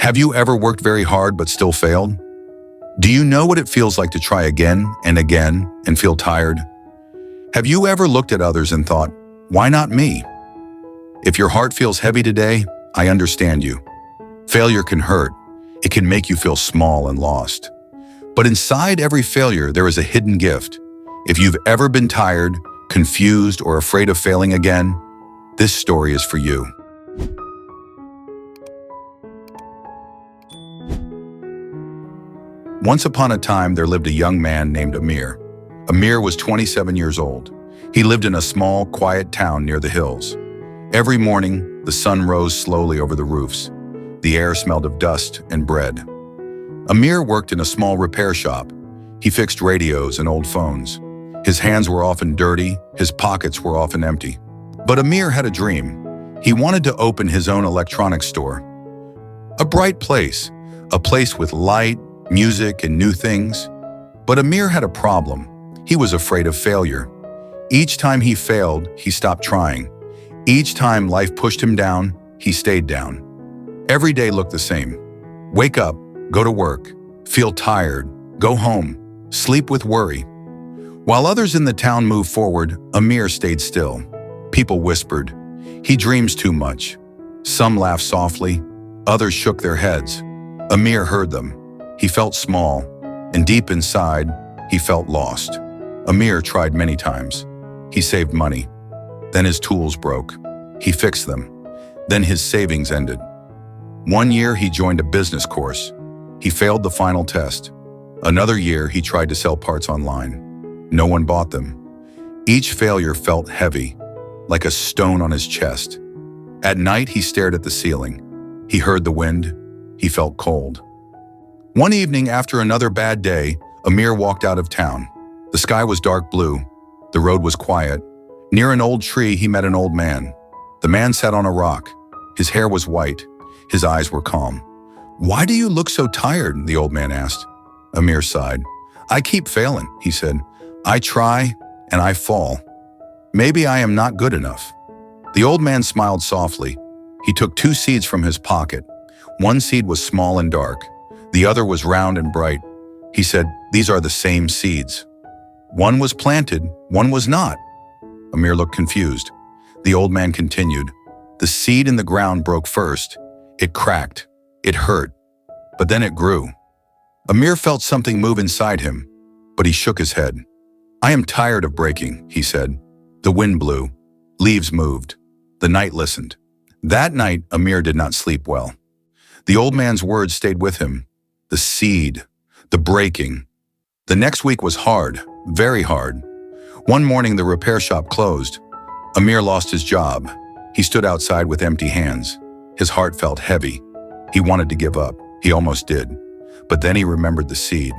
Have you ever worked very hard but still failed? Do you know what it feels like to try again and feel tired? Have you ever looked at others and thought, why not me? If your heart feels heavy today, I understand you. Failure can hurt. It can make you feel small and lost. But inside every failure, there is a hidden gift. If you've ever been tired, confused, or afraid of failing again, this story is for you. Once upon a time, there lived a young man named Amir. Amir was 27 years old. He lived in a small, quiet town near the hills. Every morning, the sun rose slowly over the roofs. The air smelled of dust and bread. Amir worked in a small repair shop. He fixed radios and old phones. His hands were often dirty, his pockets were often empty. But Amir had a dream. He wanted to open his own electronics store. A bright place, a place with light, music, and new things. But Amir had a problem. He was afraid of failure. Each time he failed, he stopped trying. Each time life pushed him down, he stayed down. Every day looked the same. Wake up, go to work, feel tired, go home, sleep with worry. While others in the town moved forward, Amir stayed still. People whispered, "He dreams too much." Some laughed softly, others shook their heads. Amir heard them. He felt small, and deep inside, he felt lost. Amir tried many times. He saved money. Then his tools broke. He fixed them. Then his savings ended. One year, he joined a business course. He failed the final test. Another year, he tried to sell parts online. No one bought them. Each failure felt heavy, like a stone on his chest. At night, he stared at the ceiling. He heard the wind. He felt cold. One evening, after another bad day, Amir walked out of town. The sky was dark blue. The road was quiet. Near an old tree, he met an old man. The man sat on a rock. His hair was white. His eyes were calm. "Why do you look so tired?" the old man asked. Amir sighed. "I keep failing," he said. "I try and I fall. Maybe I am not good enough." The old man smiled softly. He took 2 seeds from his pocket. One seed was small and dark. The other was round and bright. He said, "These are the same seeds." One was planted, one was not. Amir looked confused. The old man continued. The seed in the ground broke first. It cracked. It hurt. But then it grew. Amir felt something move inside him, but he shook his head. "I am tired of breaking," he said. The wind blew. Leaves moved. The night listened. That night, Amir did not sleep well. The old man's words stayed with him. The seed, the breaking. The next week was hard, very hard. One morning, the repair shop closed. Amir lost his job. He stood outside with empty hands. His heart felt heavy. He wanted to give up. He almost did. But then he remembered the seed.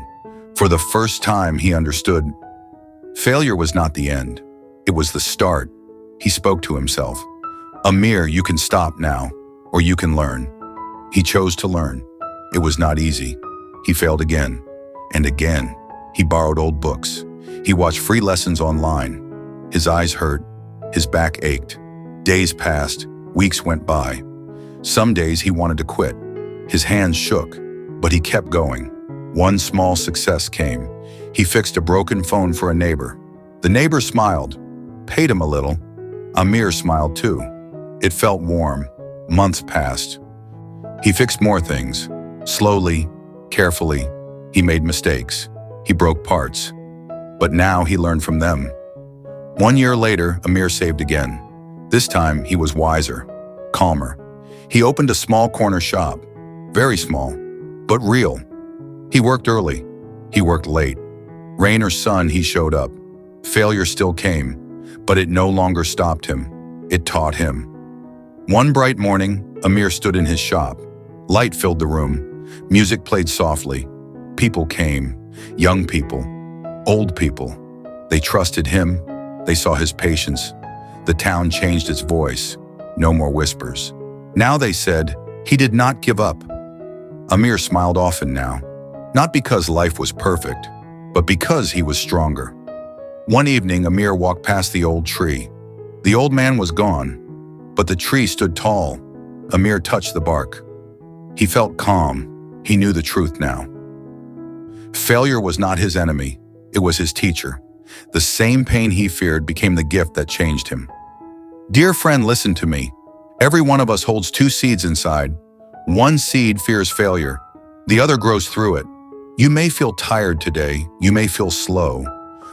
For the first time, he understood. Failure was not the end. It was the start. He spoke to himself. "Amir, you can stop now, or you can learn." He chose to learn. It was not easy. He failed again and again. He borrowed old books. He watched free lessons online. His eyes hurt. His back ached. Days passed. Weeks went by. Some days he wanted to quit. His hands shook, but he kept going. One small success came. He fixed a broken phone for a neighbor. The neighbor smiled, paid him a little. Amir smiled too. It felt warm. Months passed. He fixed more things. Slowly, carefully, he made mistakes. He broke parts. But now he learned from them. 1 year later, Amir saved again. This time, he was wiser, calmer. He opened a small corner shop. Very small, but real. He worked early. He worked late. Rain or sun, he showed up. Failure still came, but it no longer stopped him. It taught him. One bright morning, Amir stood in his shop. Light filled the room. Music played softly. People came, young people, old people. They trusted him. They saw his patience. The town changed its voice. No more whispers. Now they said, he did not give up. Amir smiled often now, not because life was perfect, but because he was stronger. One evening, Amir walked past the old tree. The old man was gone, but the tree stood tall. Amir touched the bark. He felt calm. He knew the truth now. Failure was not his enemy. It was his teacher. The same pain he feared became the gift that changed him. Dear friend, listen to me. Every one of us holds two seeds inside. One seed fears failure. The other grows through it. You may feel tired today. You may feel slow.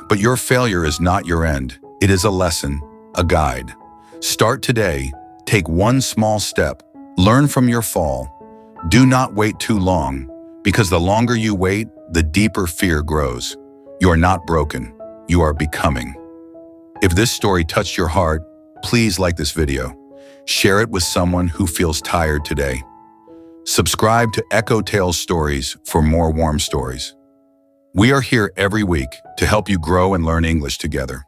But your failure is not your end. It is a lesson, a guide. Start today. Take one small step. Learn from your fall. Do not wait too long, because the longer you wait, the deeper fear grows. You are not broken. You are becoming. If this story touched your heart, please like this video. Share it with someone who feels tired today. Subscribe to EchoTales Stories for more warm stories. We are here every week to help you grow and learn English together.